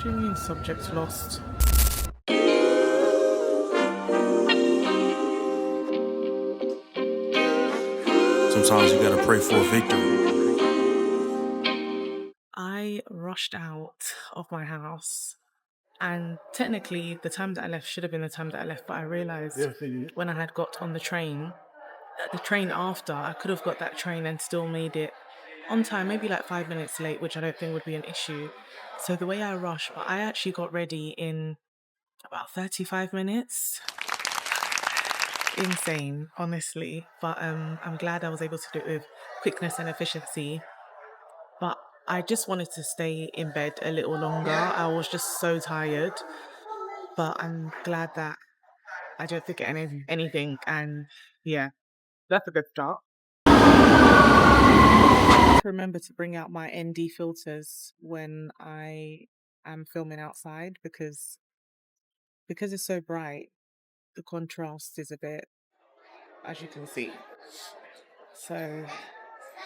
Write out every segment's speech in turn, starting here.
do you mean subject lost? Sometimes you gotta pray for a victory. I rushed out of my house, and technically the time that I left should have been the time that I left, but I realised when I had got on the train that the train after, I could have got that train and still made it on time, maybe like 5 minutes late, which I don't think would be an issue. So the way I rushed, but I actually got ready in about 35 minutes. Insane, honestly. But I'm glad I was able to do it with quickness and efficiency. But I just wanted to stay in bed a little longer. I was just so tired. But I'm glad that I don't forget anything. And yeah, that's a good start. Remember to bring out my ND filters when I am filming outside because it's so bright, the contrast is a bit, as you can see. So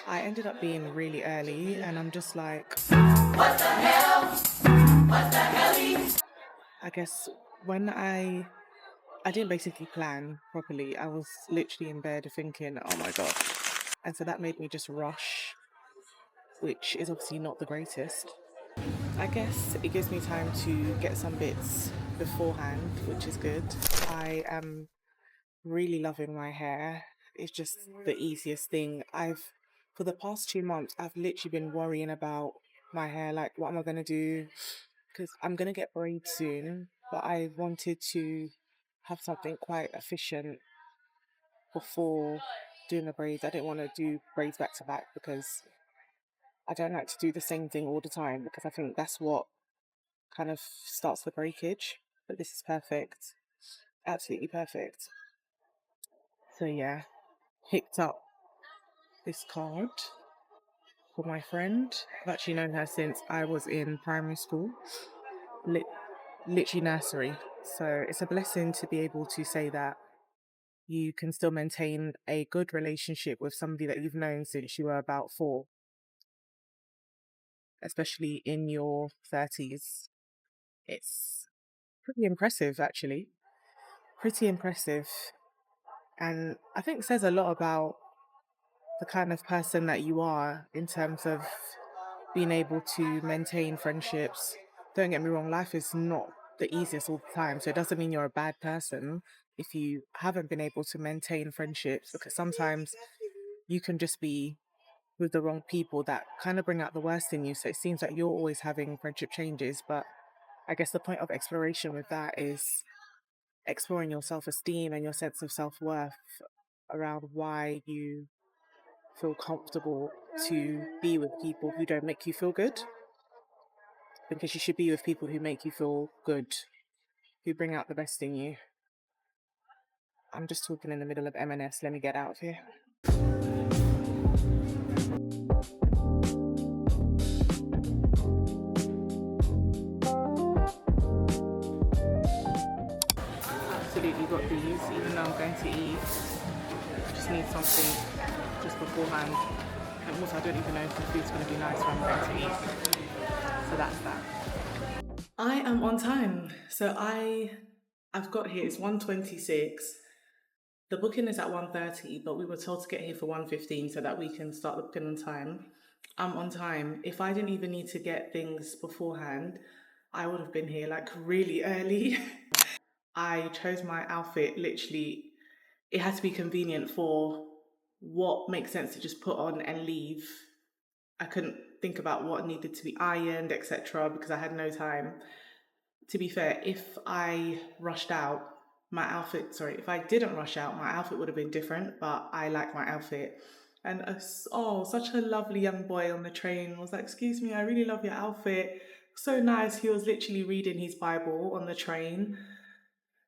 I ended up being really early, and I'm just like, what the hell? What the hell? I guess when I didn't basically plan properly. I was literally in bed thinking, oh my god. And so that made me just rush, which is obviously not the greatest. I guess it gives me time to get some bits beforehand, which is good. I am really loving my hair. It's just the easiest thing. For the past 2 months, I've literally been worrying about my hair, like what am I going to do? Because I'm going to get braids soon, but I wanted to have something quite efficient before doing the braids. I didn't want to do braids back to back because I don't like to do the same thing all the time because I think that's what kind of starts the breakage. But this is perfect. Absolutely perfect. So yeah, picked up this card for my friend. I've actually known her since I was in primary school, literally nursery. So it's a blessing to be able to say that you can still maintain a good relationship with somebody that you've known since you were about 4, especially in your 30s. It's pretty impressive, actually. Pretty impressive. And I think says a lot about the kind of person that you are in terms of being able to maintain friendships. Don't get me wrong, life is not the easiest all the time. So it doesn't mean you're a bad person if you haven't been able to maintain friendships, because sometimes you can just be with the wrong people that kind of bring out the worst in you. So it seems like you're always having friendship changes. But I guess the point of exploration with that is exploring your self-esteem and your sense of self-worth around why you feel comfortable to be with people who don't make you feel good, because you should be with people who make you feel good, who bring out the best in you. I'm just talking in the middle of M&S. Let me get out of here. Absolutely got these, even though I'm going to eat. I just need something just beforehand. And also, I don't even know if the food's going to be nice when I'm going to eat. So that's that. I am on time. So I've got here, it's 1:26. The booking is at 1:30, but we were told to get here for 1:15 so that we can start the booking on time. I'm on time. If I didn't even need to get things beforehand, I would have been here like really early. I chose my outfit literally, it had to be convenient for what makes sense to just put on and leave. I couldn't think about what needed to be ironed, etc., because I had no time. To be fair, if I rushed out, if I didn't rush out, my outfit would have been different, but I like my outfit. And such a lovely young boy on the train was like, excuse me, I really love your outfit. So nice. He was literally reading his Bible on the train.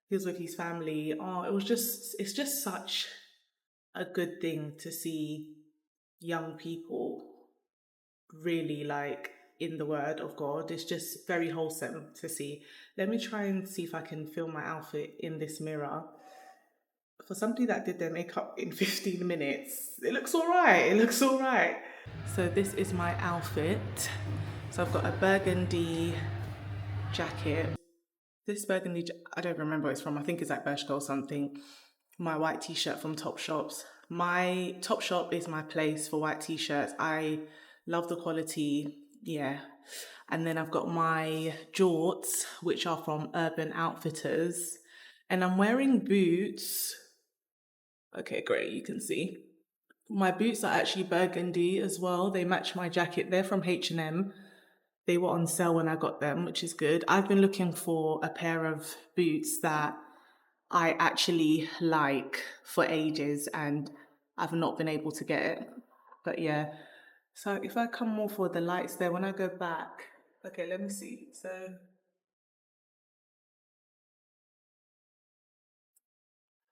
He was with his family. It's just such a good thing to see young people really like in the word of God. It's just very wholesome to see. Let me try and see if I can film my outfit in this mirror. For somebody that did their makeup in 15 minutes, it looks all right. So this is my outfit. So I've got a burgundy jacket. This burgundy, I don't remember where it's from. I think it's like Bershka or something. My white t-shirt from Topshops. My Topshop is my place for white t-shirts. I love the quality, yeah. And then I've got my jorts, which are from Urban Outfitters. And I'm wearing boots. Okay, great, you can see. My boots are actually burgundy as well. They match my jacket. They're from H&M. They were on sale when I got them, which is good. I've been looking for a pair of boots that I actually like for ages, and I've not been able to get it. But yeah, so if I come more for the lights there, when I go back, okay, let me see. So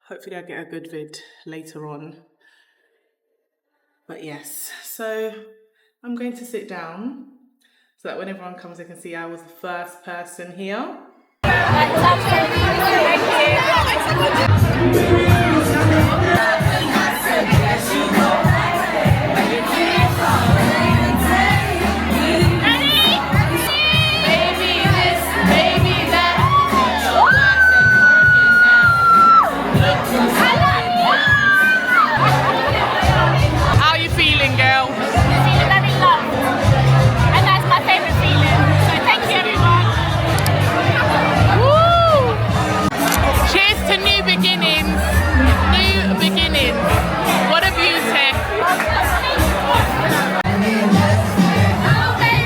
hopefully I get a good vid later on. But yes, so I'm going to sit down so that when everyone comes, they can see I was the first person here. How are you feeling, girl? Feeling very loved, and that's my favourite feeling. So thank you, everyone. Woo! Cheers to new beginnings. New beginnings. What a beauty.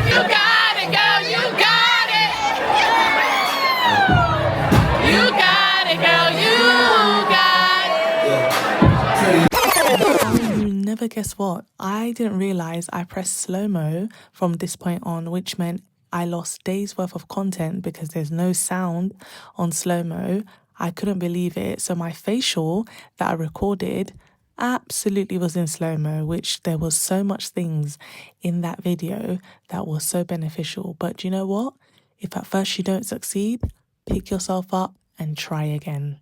You got it, girl. You got it. You got it, girl. You got it. You never guess what? I didn't realize I pressed slow-mo from this point on, which meant I lost days worth of content because there's no sound on slow-mo. I couldn't believe it. So my facial that I recorded absolutely was in slow-mo, which there was so much things in that video that was so beneficial. But do you know what? If at first you don't succeed, pick yourself up and try again.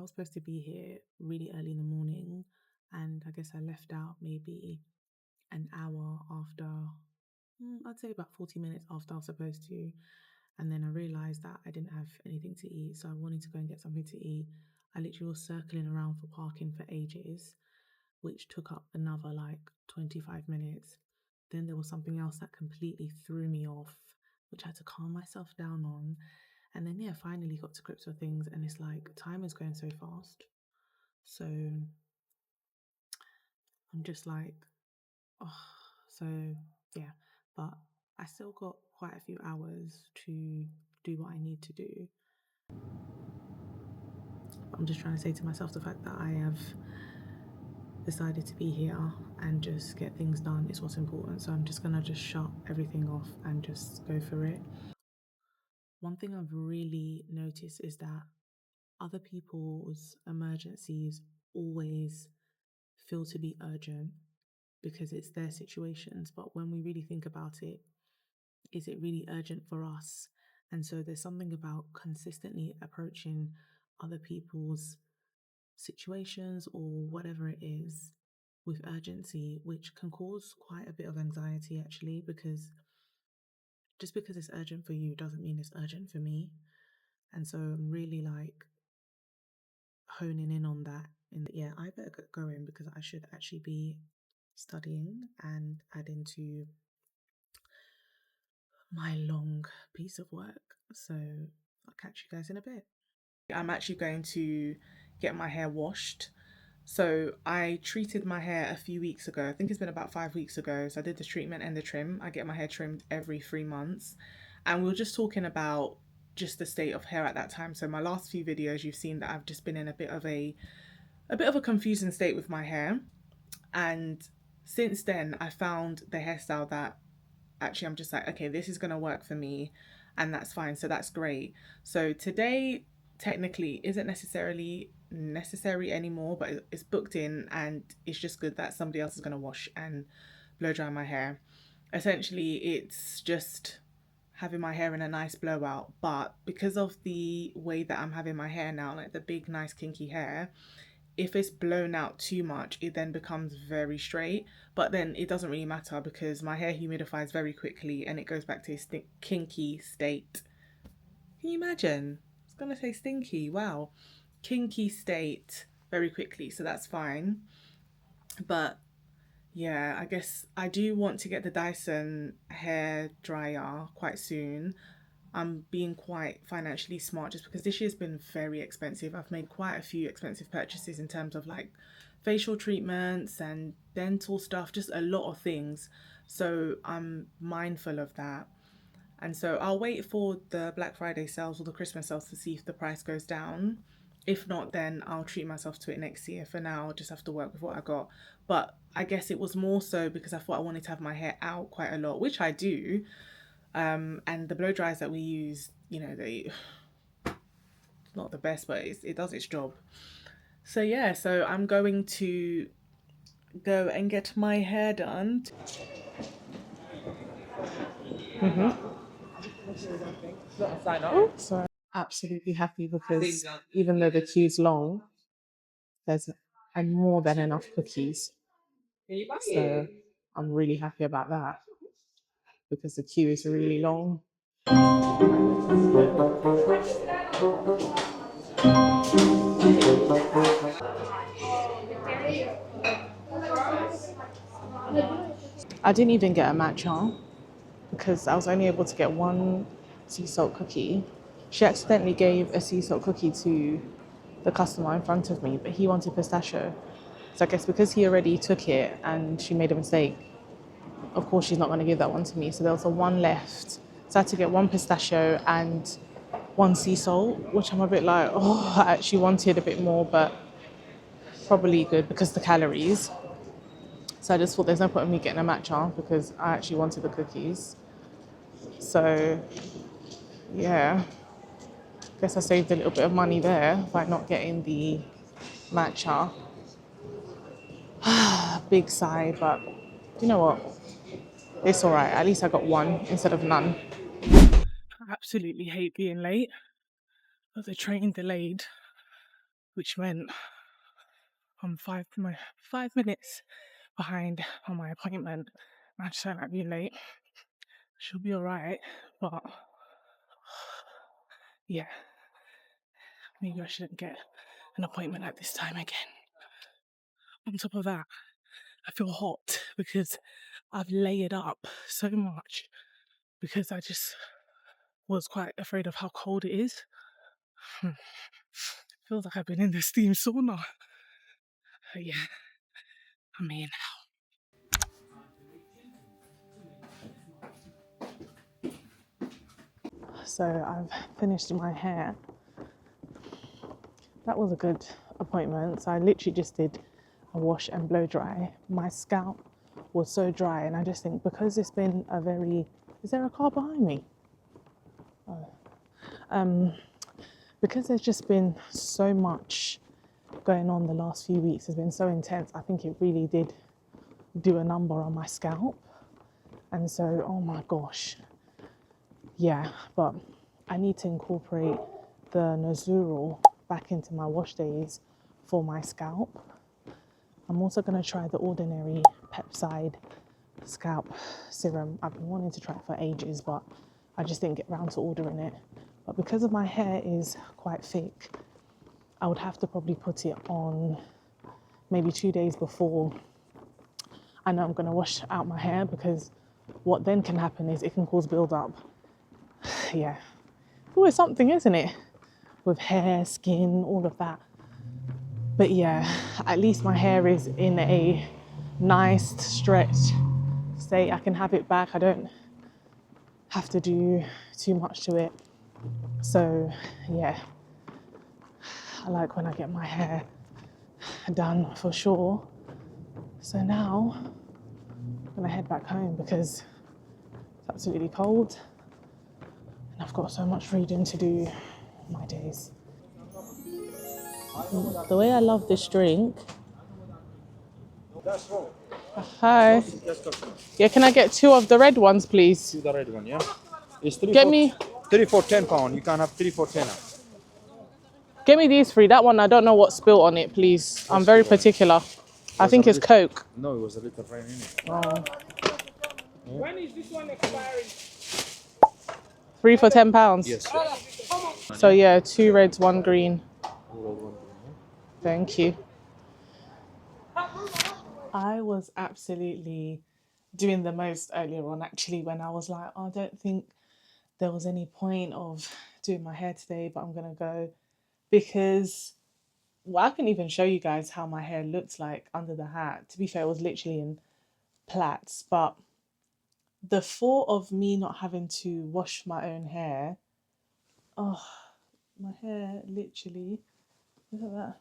Supposed to be here really early in the morning, and I guess I left out maybe an hour after, I'd say about 40 minutes after I was supposed to, and then I realized that I didn't have anything to eat, so I wanted to go and get something to eat. I literally was circling around for parking for ages, which took up another like 25 minutes. Then there was something else that completely threw me off, which I had to calm myself down on. And then, yeah, finally got to grips with things. And it's like, time is going so fast. So I'm just like, oh, so yeah. But I still got quite a few hours to do what I need to do. I'm just trying to say to myself the fact that I have decided to be here and just get things done is what's important. So I'm just going to just shut everything off and just go for it. One thing I've really noticed is that other people's emergencies always feel to be urgent because it's their situations. But when we really think about it, is it really urgent for us? And so there's something about consistently approaching other people's situations or whatever it is with urgency, which can cause quite a bit of anxiety actually, because just because it's urgent for you doesn't mean it's urgent for me. And so I'm really like honing in on that. And yeah, I better get going because I should actually be studying and adding to my long piece of work. So I'll catch you guys in a bit. I'm actually going to get my hair washed. So I treated my hair a few weeks ago. I think it's been about 5 weeks ago. So I did the treatment and the trim. I get my hair trimmed every 3 months. And we were just talking about just the state of hair at that time. So my last few videos, you've seen that I've just been in a bit of a confusing state with my hair. And since then, I found the hairstyle that actually I'm just like, okay, this is going to work for me. and that's fine. So that's great. So today technically isn't necessarily necessary anymore, but it's booked in, and it's just good that somebody else is going to wash and blow dry my hair. Essentially, it's just having my hair in a nice blowout, but because of the way that I'm having my hair now, like the big nice kinky hair, if it's blown out too much, it then becomes very straight. But then it doesn't really matter because my hair humidifies very quickly and it goes back to its kinky state. Can you imagine? I was gonna say stinky. Wow. Kinky state very quickly, so that's fine. But yeah, I guess I do want to get the Dyson hair dryer quite soon. I'm being quite financially smart just because this year's been very expensive. I've made quite a few expensive purchases in terms of like facial treatments and dental stuff, just a lot of things. So I'm mindful of that. And so I'll wait for the Black Friday sales or the Christmas sales to see if the price goes down. If not, then I'll treat myself to it next year. For now, I'll just have to work with what I got. But I guess it was more so because I thought I wanted to have my hair out quite a lot, which I do. And the blow dryers that we use, you know, they not the best, but it does its job. So yeah, so I'm going to go and get my hair done. So absolutely happy because even though the queue's long, there's more than enough cookies. So I'm really happy about that because the queue is really long. I didn't even get a matcha because I was only able to get one sea salt cookie. She accidentally gave a sea salt cookie to the customer in front of me, but he wanted pistachio. So I guess because he already took it and she made a mistake, of course she's not going to give that one to me. So there was a one left. So I had to get one pistachio and one sea salt, which I'm a bit like, oh, I actually wanted a bit more, but probably good because the calories. So I just thought there's no point in me getting a matcha because I actually wanted the cookies. So yeah, guess I saved a little bit of money there by not getting the matcha. Big sigh, but you know what? It's all right. At least I got one instead of none. I absolutely hate being late. But the train delayed, which meant I'm 5 minutes behind on my appointment. I just don't like being late. She'll be all right, but yeah, maybe I shouldn't get an appointment at this time again. On top of that, I feel hot because I've layered up so much because I just was quite afraid of how cold it is. Feels like I've been in the steam sauna. But yeah, I'm here now. So I've finished my hair. That was a good appointment. So I literally just did a wash and blow dry. My scalp was so dry, and I just think because it's been a very... Is there a car behind me? Because there's just been so much going on the last few weeks, it's been so intense. I think it really did do a number on my scalp. And so, oh my gosh. Yeah, but I need to incorporate the Nazural back into my wash days for my scalp. I'm also going to try the Ordinary Pepside Scalp Serum. I've been wanting to try it for ages, but I just didn't get around to ordering it. But because of my hair is quite thick, I would have to probably put it on maybe 2 days before I know I'm going to wash out my hair, because what then can happen is it can cause build-up. Yeah, it's always something, isn't it? With hair, skin, all of that. But yeah, at least my hair is in a nice stretched state. I can have it back. I don't have to do too much to it. So yeah, I like when I get my hair done for sure. So now I'm gonna head back home because it's absolutely cold And I've got so much reading to do my days. The way I love this drink. Hi. Yeah, can I get 2 of the red ones, please? The red one, yeah? It's 3 Get for, me 3 for 10 pound. You can have 3 for 10. Get me these 3. That one, I don't know what's spilt on it, please. I'm very particular. I think it's Coke. No, it was a little rain in it. Oh. When is this one expiring? 3 for £10. Yes. So yeah, 2 reds, 1 green. Thank you. I was absolutely doing the most earlier on, actually, when I was like, oh, I don't think there was any point of doing my hair today, but I'm gonna go because, well, I can even show you guys how my hair looks like under the hat. To be fair, it was literally in plaits, but the thought of me not having to wash my own hair, oh, my hair literally, look at that.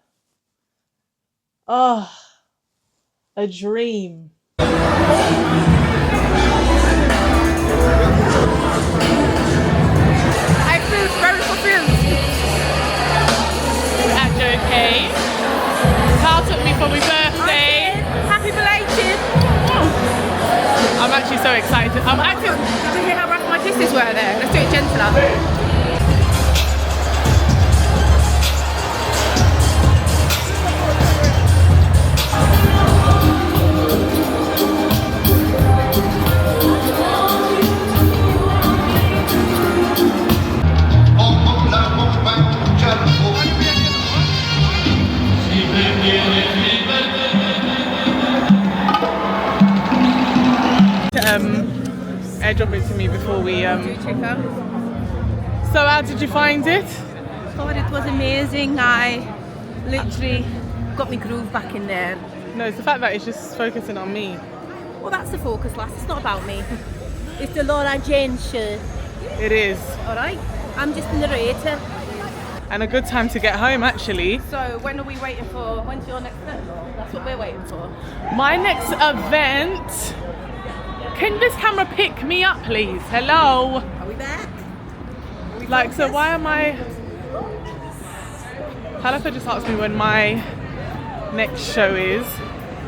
Oh, a dream. I feel very fulfilled. Actually, okay. Carl took me for my birthday. Happy belated. I'm actually so excited. I'm actually. Did you hear how rough my kisses were there? Let's do it gentler. Airdrop it to me before we Check out. So how did you find it? God, it was amazing. I literally got my groove back in there. No, it's the fact that it's just focusing on me. Well, that's the focus, lass. It's not about me. It's the Laura Jane show. It is. All right. I'm just the narrator. And a good time to get home, actually. So when are we waiting for? When's your next event? That's what we're waiting for. My next event. Can this camera pick me up, please? Hello. Are we back? Like, so why am I? Halifa just asked me when my next show is,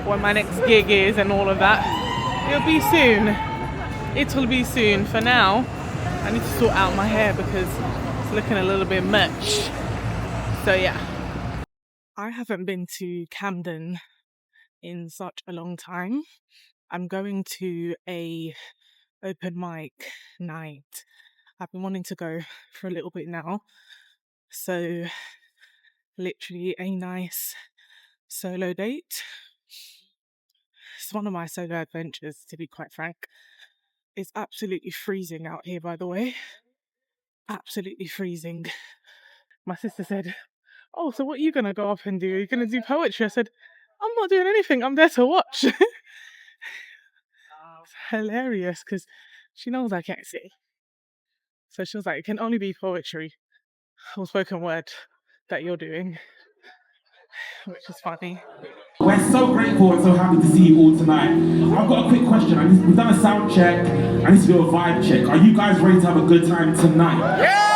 when my next gig is, and all of that. It'll be soon. It'll be soon. For now, I need to sort out my hair because it's looking a little bit much. So yeah. I haven't been to Camden in such a long time. I'm going to a open mic night. I've been wanting to go for a little bit now. So literally a nice solo date. It's one of my solo adventures, to be quite frank. It's absolutely freezing out here, by the way. Absolutely freezing. My sister said, oh, so what are you going to go up and do? Are you going to do poetry? I said, I'm not doing anything. I'm there to watch. It's hilarious because she knows I can't sing. So she was like, it can only be poetry or spoken word that you're doing, which is funny. We're so grateful and so happy to see you all tonight. I've got a quick question. We've done a sound check. I need to do a vibe check. Are you guys ready to have a good time tonight? Yeah!